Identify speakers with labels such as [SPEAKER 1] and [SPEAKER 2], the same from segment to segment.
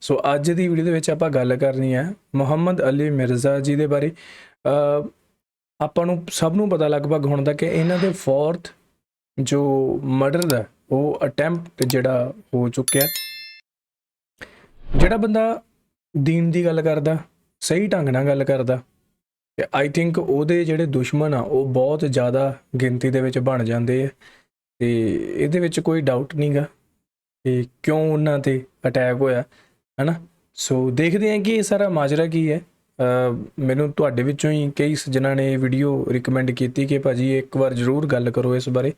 [SPEAKER 1] ਸੋ ਅੱਜ ਦੀ ਵੀਡੀਓ ਦੇ ਵਿੱਚ ਆਪਾਂ ਗੱਲ ਕਰਨੀ ਹੈ ਮੁਹੰਮਦ ਅਲੀ ਮਿਰਜ਼ਾ ਜੀ ਦੇ ਬਾਰੇ। ਆਪਾਂ ਨੂੰ ਸਭ ਨੂੰ ਪਤਾ ਲਗਭਗ ਹੁਣ ਤੱਕ ਕਿ ਇਹਨਾਂ ਦੇ 4th ਜੋ ਮਰਡਰ ਦਾ ਉਹ ਅਟੈਂਪਟ ਜਿਹੜਾ ਹੋ ਚੁੱਕਿਆ। ਜਿਹੜਾ ਬੰਦਾ ਦੀਨ ਦੀ ਗੱਲ ਕਰਦਾ, ਸਹੀ ਢੰਗ ਨਾਲ ਗੱਲ ਕਰਦਾ, ਆਈ ਥਿੰਕ ਉਹਦੇ ਜਿਹੜੇ ਦੁਸ਼ਮਣ ਆ ਉਹ ਬਹੁਤ ਜ਼ਿਆਦਾ ਗਿਣਤੀ ਦੇ ਵਿੱਚ ਬਣ ਜਾਂਦੇ ਆ। ਤੇ ਇਹਦੇ ਵਿੱਚ ਕੋਈ ਡਾਊਟ ਨਹੀਂਗਾ ਕਿ ਕਿਉਂ ਉਹਨਾਂ ਤੇ ਅਟੈਕ ਹੋਇਆ, ਹੈ ਨਾ। ਸੋ ਦੇਖਦੇ ਹਾਂ ਕਿ ਇਹ ਸਾਰਾ ਮਾਜਰਾ ਕੀ ਹੈ। ਮੈਨੂੰ ਤੁਹਾਡੇ ਵਿੱਚੋਂ ਹੀ ਕਈ ਸੱਜਣਾਂ ਨੇ ਇਹ ਵੀਡੀਓ ਰਿਕਮੈਂਡ ਕੀਤੀ ਕਿ ਭਾਜੀ ਇੱਕ ਵਾਰ ਜ਼ਰੂਰ ਗੱਲ ਕਰੋ ਇਸ ਬਾਰੇ।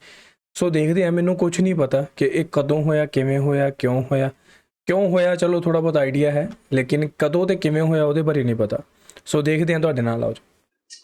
[SPEAKER 1] ਸੋ ਦੇਖਦੇ ਹਾਂ। ਮੈਨੂੰ ਕੁਝ ਨਹੀਂ ਪਤਾ ਕਿ ਇਹ ਕਦੋਂ ਹੋਇਆ, ਕਿਵੇਂ ਹੋਇਆ, ਕਿਉਂ ਹੋਇਆ। ਚਲੋ ਥੋੜਾ ਬਹੁਤ ਆਈਡੀਆ ਹੈ, ਲੇਕਿਨ ਕਦੋਂ ਤੇ ਕਿਵੇਂ ਹੋਇਆ ਉਹਦੇ ਬਾਰੇ ਨਹੀਂ ਪਤਾ। ਸੋ ਦੇਖਦੇ ਹਾਂ, ਤੁਹਾਡੇ ਨਾਲ ਆਓ।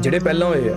[SPEAKER 1] ਜਿਹੜੇ ਪਹਿਲਾਂ ਹੋਏ ਆ,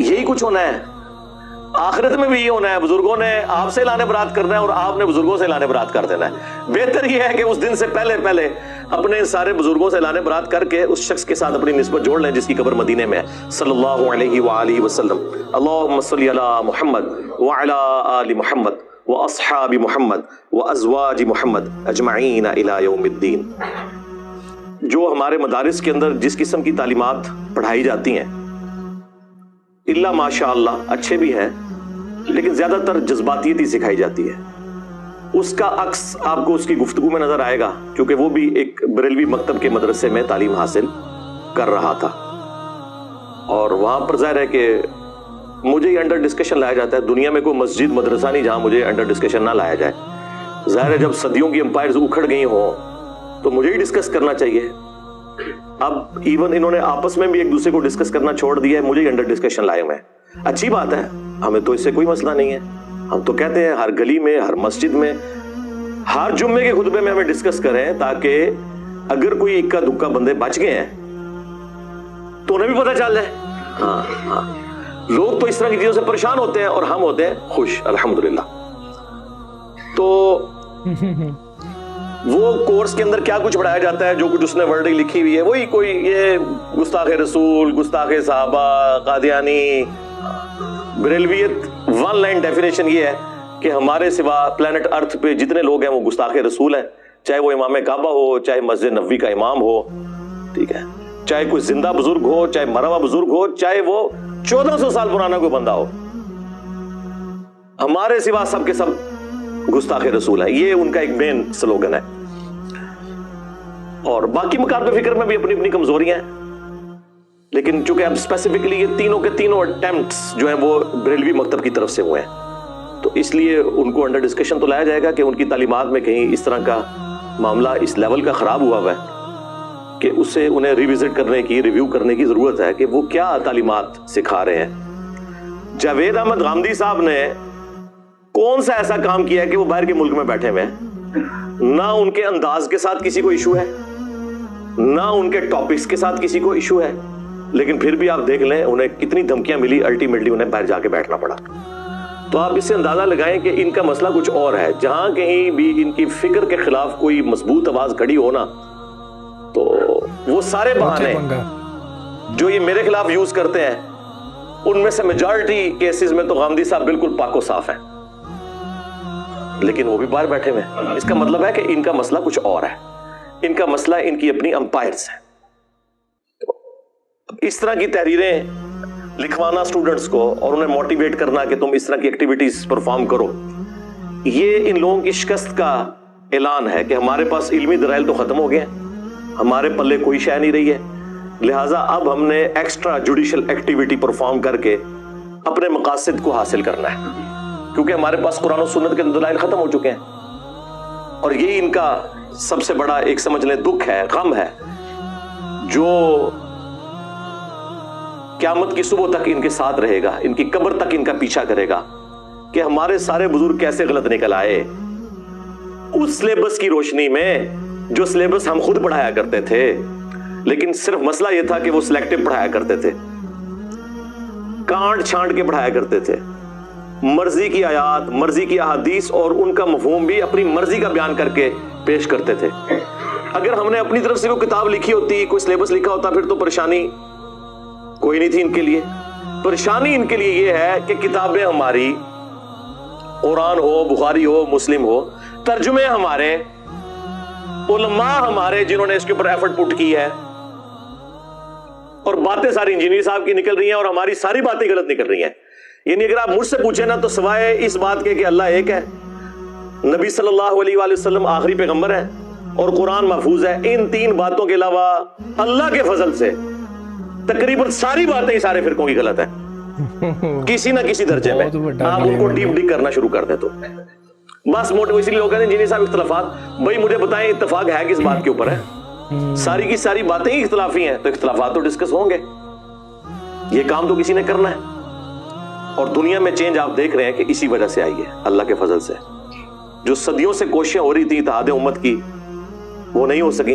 [SPEAKER 2] یہی کچھ ہونا ہے آخرت میں بھی. یہ ہونا ہے بزرگوں نے آپ سے اعلان برات کرنا ہے اور آپ نے بزرگوں سے اعلان برات کر دینا ہے. بہتر یہ ہے کہ اس دن سے پہلے اپنے سارے بزرگوں سے اعلان برات کر کے اس شخص کے ساتھ اپنی نسبت جوڑ لیں جس کی قبر مدینے میں ہے صلی اللہ علیہ وآلہ وسلم. اللہم صلی علی محمد وعلی آل محمد واصحاب محمد وازواج محمد اجمعین الی یوم الدین. جو ہمارے مدارس کے اندر جس قسم کی تعلیمات پڑھائی جاتی ہیں اللہ ماشاء اللہ اچھے بھی ہیں لیکن زیادہ تر جذباتیت ہی سکھائی جاتی ہے. اس کا عکس آپ کو اس کی گفتگو میں نظر آئے گا کیونکہ وہ بھی ایک بریلوی مکتب کے مدرسے میں تعلیم حاصل کر رہا تھا اور وہاں پر ظاہر ہے کہ مجھے یہ انڈر ڈسکشن لایا جاتا ہے. دنیا میں کوئی مسجد مدرسہ نہیں جہاں مجھے انڈر ڈسکشن نہ لایا جائے. ظاہر ہے جب صدیوں کی امپائرز اکھڑ گئی ہوں تو مجھے ہی ڈسکس کرنا چاہیے. اب ایون انہوں نے آپس میں بھی ایک دوسرے کو ڈسکس کرنا چھوڑ دیا ہے, مجھے ہی انڈر ڈسکشن لائے ہوئے ہیں. اچھی بات ہے, ہمیں تو اس سے کوئی مسئلہ نہیں ہے. ہم تو کہتے ہیں ہر گلی میں, ہر مسجد میں, ہر جمعے کے خطبے میں ہمیں ڈسکس کریں تاکہ اگر کوئی اکا دکا بندے بچ گئے ہیں تو انہیں بھی پتہ چل جائے. ہاں لوگ تو اس طرح کی چیزوں سے پریشان ہوتے ہیں اور ہم ہوتے ہیں خوش الحمدللہ. تو وہ کورس کے اندر کیا کچھ پڑھایا جاتا ہے, جو کچھ اس نے ورڈنگ لکھی ہوئی ہے وہی کوئی یہ گستاخ رسول, گستاخ صحابہ, قادیانی. بریلویت ون لائن ڈیفینیشن یہ ہے کہ ہمارے سوا پلانٹ ارتھ پہ جتنے لوگ ہیں وہ گستاخ رسول ہیں, چاہے وہ امام کعبہ ہو, چاہے مسجد نبوی کا امام ہو, ٹھیک ہے, چاہے کوئی زندہ بزرگ ہو, چاہے مرا ہوا بزرگ ہو, چاہے وہ 1400 سال پرانا کوئی بندہ ہو, ہمارے سوا سب کے سب گستاخ رسول ہیں. یہ ان کا ایک مین سلوگن ہے. اور باقی مکاتب فکر میں بھی اپنی اپنی کمزوریاں ہیں لیکن چونکہ اب اسپیسیفکلی یہ تینوں کے تینوں اٹیمپٹس جو ہیں وہ بریلوی مکتب کی طرف سے ہوئے ہیں تو اس لیے ان کو انڈر ڈسکشن تو لایا جائے گا کہ ان کی تعلیمات میں کہیں اس طرح کا معاملہ اس لیول کا خراب ہوا ہے کہ اسے انہیں ریوزٹ کرنے کی, ریویو کرنے کی ضرورت ہے کہ وہ کیا تعلیمات سکھا رہے ہیں. جاوید احمد غامدی صاحب نے کون سا ایسا کام کیا ہے کہ وہ باہر کے ملک میں بیٹھے ہوئے ہیں؟ نہ ان کے انداز کے ساتھ کسی کو ایشو ہے, نہ ان کے ٹاپکس کے ساتھ کسی کو ایشو ہے, لیکن پھر بھی آپ دیکھ لیں انہیں کتنی دھمکیاں ملی, الٹیمیٹلی انہیں باہر جا کے بیٹھنا پڑا. تو آپ اس سے اندازہ لگائیں کہ ان کا مسئلہ کچھ اور ہے. جہاں کہیں بھی ان کی فکر کے خلاف کوئی مضبوط آواز کھڑی ہونا تو وہ سارے بہانے جو یہ میرے خلاف یوز کرتے ہیں ان میں سے میجارٹی کیسز میں تو غامدی صاحب بالکل پاک و صاف ہیں لیکن وہ بھی باہر بیٹھے ہوئے ہیں. اس کا مطلب ہے کہ ان کا مسئلہ کچھ اور ہے. ان کا مسئلہ ان کی اپنی امپائرز ہیں. اس طرح کی تحریریں لکھوانا اسٹوڈنٹس کو اور انہیں موٹیویٹ کرنا کہ تم اس طرح کی ایکٹیویٹیز پرفارم کرو, یہ ان لوگوں کی شکست کا اعلان ہے کہ ہمارے پاس علمی دلائل تو ختم ہو گئے ہیں, ہمارے پلے کوئی شے نہیں رہی ہے, لہٰذا اب ہم نے ایکسٹرا جوڈیشل ایکٹیویٹی پرفارم کر کے اپنے مقاصد کو حاصل کرنا ہے کیونکہ ہمارے پاس قرآن و سنت کے دلائل ختم ہو چکے ہیں. اور یہی ان کا سب سے بڑا ایک سمجھ لیں دکھ ہے, غم ہے, جو قیامت کی صبح تک ان کے ساتھ رہے گا, ان کی قبر تک ان کا پیچھا کرے گا کہ ہمارے سارے بزرگ کیسے غلط نکل آئے اس سلیبس کی روشنی میں جو سلیبس ہم خود پڑھایا کرتے تھے. لیکن صرف مسئلہ یہ تھا کہ وہ سلیکٹو پڑھایا کرتے تھے, کانٹ چھانٹ کے پڑھایا کرتے تھے, مرضی کی آیات, مرضی کی احادیث اور ان کا مفہوم بھی اپنی مرضی کا بیان کر کے پیش کرتے تھے. اگر ہم نے اپنی طرف سے کوئی کتاب لکھی ہوتی, کوئی سلیبس لکھا ہوتا, پھر تو پریشانی کوئی نہیں تھی ان کے لیے. پریشانی ان کے لیے یہ ہے کہ کتابیں ہماری, قرآن ہو, بخاری ہو, مسلم ہو, ترجمے ہمارے, علماء ہمارے جنہوں نے اس کے اوپر ایفرٹ پٹ کی ہے, اور باتیں ساری انجینئر صاحب کی نکل رہی ہیں اور ہماری ساری باتیں غلط نکل رہی ہیں. یعنی اگر آپ مجھ سے پوچھیں نا تو سوائے اس بات کے کہ اللہ ایک ہے, نبی صلی اللہ علیہ وآلہ وسلم آخری پیغمبر ہے اور قرآن محفوظ ہے, ان تین باتوں کے علاوہ اللہ کے فضل سے تقریباً ساری باتیں ہی سارے فرقوں کی غلط ہیں کسی نہ کسی درجے میں. آپ ان کو ڈیپ ڈگ کرنا شروع کر دیں تو بس موٹو. اسی لیے لوگ کہتے ہیں انجینئر صاحب اختلافات, بھائی مجھے بتائیں اتفاق ہے کس بات کے اوپر ہے؟ ساری کی ساری باتیں ہی اختلافی ہیں تو اختلافات تو ڈسکس ہوں گے. یہ کام تو کسی نے کرنا ہے اور دنیا میں چینج آپ دیکھ رہے ہیں کہ اسی وجہ سے آئی ہے, اللہ کے فضل سے. جو صدیوں سے کوششیں ہو رہی تھی اتحاد امت کی وہ نہیں ہو سکی.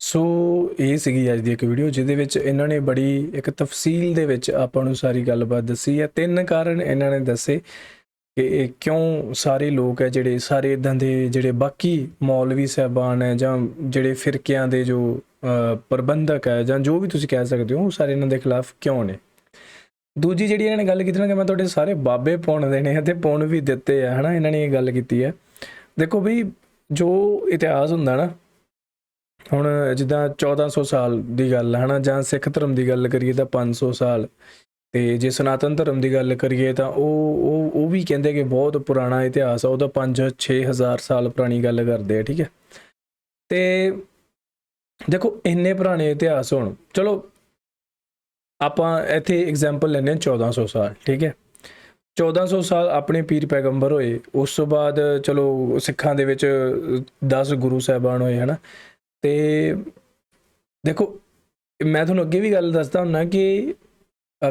[SPEAKER 1] ਸੋ ਇਹ ਸੀਗੀ ਅੱਜ ਦੀ ਇੱਕ ਵੀਡੀਓ ਜਿਹਦੇ ਵਿੱਚ ਇਹਨਾਂ ਨੇ ਬੜੀ ਇੱਕ ਤਫਸੀਲ ਦੇ ਵਿੱਚ ਆਪਾਂ ਨੂੰ ਸਾਰੀ ਗੱਲਬਾਤ ਦੱਸੀ ਹੈ। 3 ਕਾਰਨ ਇਹਨਾਂ ਨੇ ਦੱਸੇ ਕਿ ਇਹ ਕਿਉਂ ਸਾਰੇ ਲੋਕ ਹੈ ਜਿਹੜੇ ਸਾਰੇ ਇਦਾਂ ਦੇ ਜਿਹੜੇ ਬਾਕੀ ਮੌਲਵੀ ਸਾਹਿਬਾਨ ਹੈ ਜਾਂ ਜਿਹੜੇ ਫਿਰਕਿਆਂ ਦੇ ਜੋ ਪ੍ਰਬੰਧਕ ਹੈ ਜਾਂ ਜੋ ਵੀ ਤੁਸੀਂ ਕਹਿ ਸਕਦੇ ਹੋ, ਉਹ ਸਾਰੇ ਇਹਨਾਂ ਦੇ ਖਿਲਾਫ ਕਿਉਂ ਨੇ। ਦੂਜੀ ਜਿਹੜੀ ਇਹਨਾਂ ਨੇ ਗੱਲ ਕੀਤੀ ਨਾ ਕਿ ਮੈਂ ਤੁਹਾਡੇ ਸਾਰੇ ਬਾਬੇ ਪਾਉਣ ਦੇਣੇ ਆ, ਅਤੇ ਪਾਉਣ ਵੀ ਦਿੱਤੇ ਆ, ਹੈ ਨਾ। ਇਹਨਾਂ ਨੇ ਇਹ ਗੱਲ ਕੀਤੀ ਹੈ। ਦੇਖੋ ਬਈ, ਜੋ ਇਤਿਹਾਸ ਹੁੰਦਾ ਨਾ, ਹੁਣ ਜਿੱਦਾਂ 1400 ਸਾਲ ਦੀ ਗੱਲ ਹੈ ਨਾ, ਜਾਂ ਸਿੱਖ ਧਰਮ ਦੀ ਗੱਲ ਕਰੀਏ ਤਾਂ 500 ਸਾਲ, ਅਤੇ ਜੇ ਸਨਾਤਨ ਧਰਮ ਦੀ ਗੱਲ ਕਰੀਏ ਤਾਂ ਉਹ ਵੀ ਕਹਿੰਦੇ ਕਿ ਬਹੁਤ ਪੁਰਾਣਾ ਇਤਿਹਾਸ ਆ, ਉਹਦਾ 5-6 ਹਜ਼ਾਰ ਸਾਲ ਪੁਰਾਣੀ ਗੱਲ ਕਰਦੇ ਆ, ਠੀਕ ਹੈ। ਅਤੇ ਦੇਖੋ ਇੰਨੇ ਪੁਰਾਣੇ ਇਤਿਹਾਸ ਹੋਣ, ਚਲੋ ਆਪਾਂ ਇੱਥੇ ਐਗਜ਼ਾਮਪਲ ਲੈਂਦੇ ਹਾਂ 1400 ਸਾਲ, ਠੀਕ ਹੈ। 1400 ਸਾਲ ਆਪਣੇ ਪੀਰ ਪੈਗੰਬਰ ਹੋਏ, ਉਸ ਤੋਂ ਬਾਅਦ ਚਲੋ ਸਿੱਖਾਂ ਦੇ ਵਿੱਚ 10 ਗੁਰੂ ਸਾਹਿਬਾਨ ਹੋਏ ਹਨਾ। ਤੇ ਦੇਖੋ ਮੈਂ ਤੁਹਾਨੂੰ ਅੱਗੇ ਵੀ ਗੱਲ ਦੱਸਦਾ ਹੁੰਦਾ ਕਿ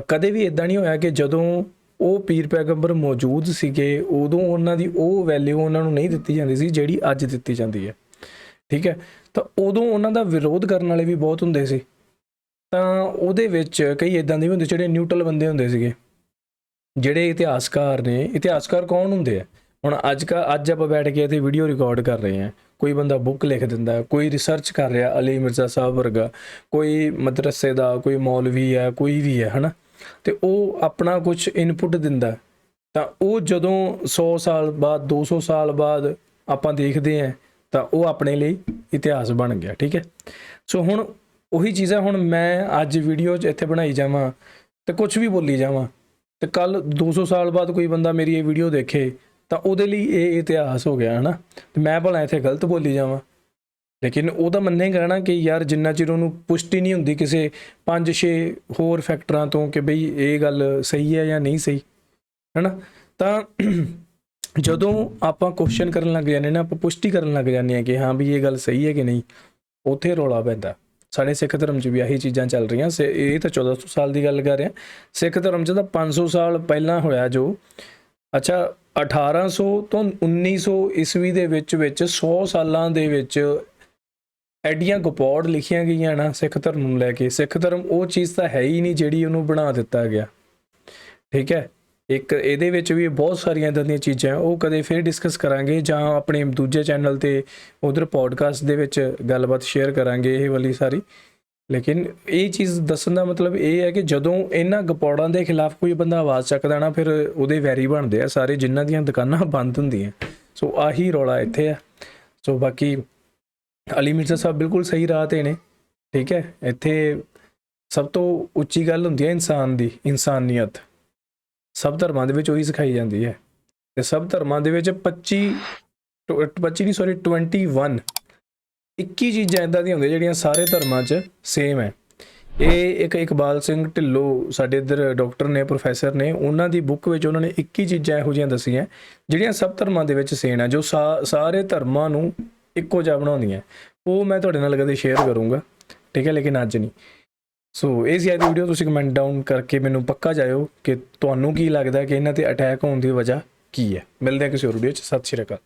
[SPEAKER 1] ਕਦੇ ਵੀ ਇਦਾਂ ਨਹੀਂ ਹੋਇਆ ਕਿ ਜਦੋਂ ਉਹ ਪੀਰ ਪੈਗੰਬਰ ਮੌਜੂਦ ਸੀਗੇ ਉਦੋਂ ਉਹਨਾਂ ਦੀ ਉਹ ਵੈਲਿਊ ਉਹਨਾਂ ਨੂੰ ਨਹੀਂ ਦਿੱਤੀ ਜਾਂਦੀ ਸੀ ਜਿਹੜੀ ਅੱਜ ਦਿੱਤੀ ਜਾਂਦੀ ਹੈ, ਠੀਕ ਹੈ। ਤਾਂ ਉਦੋਂ ਉਹਨਾਂ ਦਾ ਵਿਰੋਧ ਕਰਨ ਵਾਲੇ ਵੀ ਬਹੁਤ ਹੁੰਦੇ ਸੀ, ਤਾਂ ਉਹਦੇ ਵਿੱਚ ਕਈ ਇਦਾਂ ਦੇ ਵੀ ਹੁੰਦੇ ਜਿਹੜੇ ਨਿਊਟਰਲ ਬੰਦੇ ਹੁੰਦੇ ਸੀਗੇ। ਜਿਹੜੇ ਇਤਿਹਾਸਕਾਰ ਨੇ, ਇਤਿਹਾਸਕਾਰ ਕੌਣ ਹੁੰਦੇ ਆ? ਹੁਣ ਅੱਜ ਆਪਾਂ ਬੈਠ ਕੇ ਇੱਥੇ ਵੀਡੀਓ ਰਿਕਾਰਡ ਕਰ ਰਹੇ ਹਾਂ, ਕੋਈ ਬੰਦਾ ਬੁੱਕ ਲਿਖ ਦਿੰਦਾ, ਕੋਈ ਰਿਸਰਚ ਕਰ ਰਿਹਾ, ਅਲੀ ਮਿਰਜ਼ਾ ਸਾਹਿਬ ਵਰਗਾ, ਕੋਈ ਮਦਰਸੇ ਦਾ ਕੋਈ ਮੌਲਵੀ ਹੈ, ਕੋਈ ਵੀ ਹੈ ਹਨਾ, ਤੇ ਉਹ ਆਪਣਾ ਕੁਝ ਇਨਪੁਟ ਦਿੰਦਾ। ਤਾਂ ਉਹ ਜਦੋਂ 100 ਸਾਲ ਬਾਅਦ 200 ਸਾਲ ਬਾਅਦ ਆਪਾਂ ਦੇਖਦੇ ਹਾਂ ਤਾਂ ਉਹ ਆਪਣੇ ਲਈ ਇਤਿਹਾਸ ਬਣ ਗਿਆ, ਠੀਕ ਹੈ। ਸੋ ਹੁਣ ਉਹੀ ਚੀਜ਼ਾਂ ਹੁਣ ਮੈਂ ਅੱਜ ਵੀਡੀਓ 'ਚ ਇੱਥੇ ਬਣਾਈ ਜਾਵਾਂ ਤੇ ਕੁਝ ਵੀ ਬੋਲੀ ਜਾਵਾਂ, ਤੇ ਕੱਲ 200 ਸਾਲ ਬਾਅਦ ਕੋਈ ਬੰਦਾ ਮੇਰੀ ਇਹ ਵੀਡੀਓ ਦੇਖੇ ਤਾਂ ਉਹਦੇ ਲਈ ਇਹ ਇਤਿਹਾਸ ਹੋ ਗਿਆ ਹਨਾ। ਤੇ ਮੈਂ ਭਲਾ ਇੱਥੇ ਗਲਤ ਬੋਲੀ ਜਾਵਾਂ, ਲੇਕਿਨ ਉਹ ਤਾਂ ਮੰਨੇਗਾ ਨਾ ਕਿ ਯਾਰ ਜਿੰਨਾ ਚਿਰ ਉਹਨੂੰ ਪੁਸ਼ਟੀ ਨਹੀਂ ਹੁੰਦੀ ਕਿਸੇ 5-6 ਹੋਰ ਫੈਕਟਰਾਂ ਤੋਂ ਕਿ ਬਈ ਇਹ ਗੱਲ ਸਹੀ ਹੈ ਜਾਂ ਨਹੀਂ ਸਹੀ ਹਨਾ, ਤਾਂ ਜਦੋਂ ਆਪਾਂ ਕੁਐਸਚਨ ਕਰਨ ਲੱਗ ਜਾਂਦੇ ਨਾ, ਆਪਾਂ ਪੁਸ਼ਟੀ ਕਰਨ ਲੱਗ ਜਾਂਦੇ ਹਾਂ ਕਿ ਹਾਂ ਵੀ ਇਹ ਗੱਲ ਸਹੀ ਹੈ ਕਿ ਨਹੀਂ, ਉੱਥੇ ਰੌਲਾ ਪੈਂਦਾ। ਸਾਡੇ ਸਿੱਖ ਧਰਮ 'ਚ ਵੀ ਆਹੀ ਚੀਜ਼ਾਂ ਚੱਲ ਰਹੀਆਂ। ਇਹ ਤਾਂ 1400 ਸਾਲ ਦੀ ਗੱਲ ਕਰ ਰਿਹਾ, ਸਿੱਖ ਧਰਮ 'ਚ ਤਾਂ 500 ਸਾਲ ਪਹਿਲਾਂ ਹੋਇਆ ਜੋ। ਅੱਛਾ 1800 ਤੋਂ 1900 ਈਸਵੀ ਦੇ ਵਿੱਚ 100 ਸਾਲਾਂ ਦੇ ਵਿੱਚ ਐਡੀਆਂ ਗਪੌੜ ਲਿਖੀਆਂ ਗਈਆਂ ਨਾ ਸਿੱਖ ਧਰਮ ਨੂੰ ਲੈ ਕੇ। ਸਿੱਖ ਧਰਮ ਉਹ ਚੀਜ਼ ਤਾਂ ਹੈ ਹੀ ਨਹੀਂ ਜਿਹੜੀ ਉਹਨੂੰ ਬਣਾ ਦਿੱਤਾ ਗਿਆ, ਠੀਕ ਹੈ। ਇੱਕ ਇਹਦੇ ਵਿੱਚ ਵੀ ਬਹੁਤ ਸਾਰੀਆਂ ਇੱਦਾਂ ਦੀਆਂ ਚੀਜ਼ਾਂ, ਉਹ ਕਦੇ ਫਿਰ ਡਿਸਕਸ ਕਰਾਂਗੇ ਜਾਂ ਆਪਣੇ ਦੂਜੇ ਚੈਨਲ 'ਤੇ ਉਧਰ ਪੋਡਕਾਸਟ ਦੇ ਵਿੱਚ ਗੱਲਬਾਤ ਸ਼ੇਅਰ ਕਰਾਂਗੇ ਇਹ ਵਾਲੀ ਸਾਰੀ। ਲੇਕਿਨ ਇਹ ਚੀਜ਼ ਦੱਸਣ ਦਾ ਮਤਲਬ ਇਹ ਹੈ ਕਿ ਜਦੋਂ ਇਹਨਾਂ ਗਪੌੜਾਂ ਦੇ ਖਿਲਾਫ ਕੋਈ ਬੰਦਾ ਆਵਾਜ਼ ਚੱਕਦਾ ਨਾ, ਫਿਰ ਉਹਦੇ ਵੈਰੀ ਬਣਦੇ ਆ ਸਾਰੇ, ਜਿਨ੍ਹਾਂ ਦੀਆਂ ਦੁਕਾਨਾਂ ਬੰਦ ਹੁੰਦੀਆਂ। ਸੋ ਆਹੀ ਰੌਲਾ ਇੱਥੇ ਆ। ਸੋ ਬਾਕੀ ਅਲੀ ਮਿਰਜ਼ਾ ਸਾਹਿਬ ਬਿਲਕੁਲ ਸਹੀ ਰਾਹ 'ਤੇ ਨੇ, ਠੀਕ ਹੈ। ਇੱਥੇ ਸਭ ਤੋਂ ਉੱਚੀ ਗੱਲ ਹੁੰਦੀ ਹੈ ਇਨਸਾਨ ਦੀ, ਇਨਸਾਨੀਅਤ ਸਭ ਧਰਮਾਂ ਦੇ ਵਿੱਚ ਉਹੀ ਸਿਖਾਈ ਜਾਂਦੀ ਹੈ। ਤੇ ਸਭ ਧਰਮਾਂ ਦੇ ਵਿੱਚ 21 ਚੀਜ਼ਾਂ ਇੱਦਾਂ ਦੀਆਂ ਹੁੰਦੀਆਂ ਜਿਹੜੀਆਂ ਸਾਰੇ ਧਰਮਾਂ 'ਚ ਸੇਮ ਹੈ। ਇਹ ਇੱਕ ਇਕਬਾਲ ਸਿੰਘ ਢਿੱਲੋਂ ਸਾਡੇ ਇੱਧਰ ਡਾਕਟਰ ਨੇ, ਪ੍ਰੋਫੈਸਰ ਨੇ, ਉਹਨਾਂ ਦੀ ਬੁੱਕ ਵਿੱਚ ਉਹਨਾਂ ਨੇ 21 ਚੀਜ਼ਾਂ ਇਹੋ ਜਿਹੀਆਂ ਦੱਸੀਆਂ ਜਿਹੜੀਆਂ ਸਭ ਧਰਮਾਂ ਦੇ ਵਿੱਚ ਸੇਮ ਹੈ, ਜੋ ਸਾਰੇ ਧਰਮਾਂ ਨੂੰ ਇੱਕੋ ਜਿਹਾ ਬਣਾਉਂਦੀਆਂ। ਉਹ ਮੈਂ ਤੁਹਾਡੇ ਨਾਲ ਕਦੇ ਸ਼ੇਅਰ ਕਰੂੰਗਾ, ਠੀਕ ਹੈ, ਲੇਕਿਨ ਅੱਜ ਨਹੀਂ। ਸੋ ਇਹ ਸੀ ਅੱਜ ਦੀ ਵੀਡੀਓ। ਤੁਸੀਂ ਕਮੈਂਟ ਡਾਊਨ ਕਰਕੇ ਮੈਨੂੰ ਪੱਕਾ ਜਾਇਓ ਕਿ ਤੁਹਾਨੂੰ ਕੀ ਲੱਗਦਾ ਕਿ ਇਹਨਾਂ 'ਤੇ ਅਟੈਕ ਹੋਣ ਦੀ ਵਜ੍ਹਾ ਕੀ ਹੈ। ਮਿਲਦੇ ਹਾਂ ਕਿਸੇ ਹੋਰ ਵੀਡੀਓ 'ਚ। ਸਤਿ ਸ਼੍ਰੀ ਅਕਾਲ।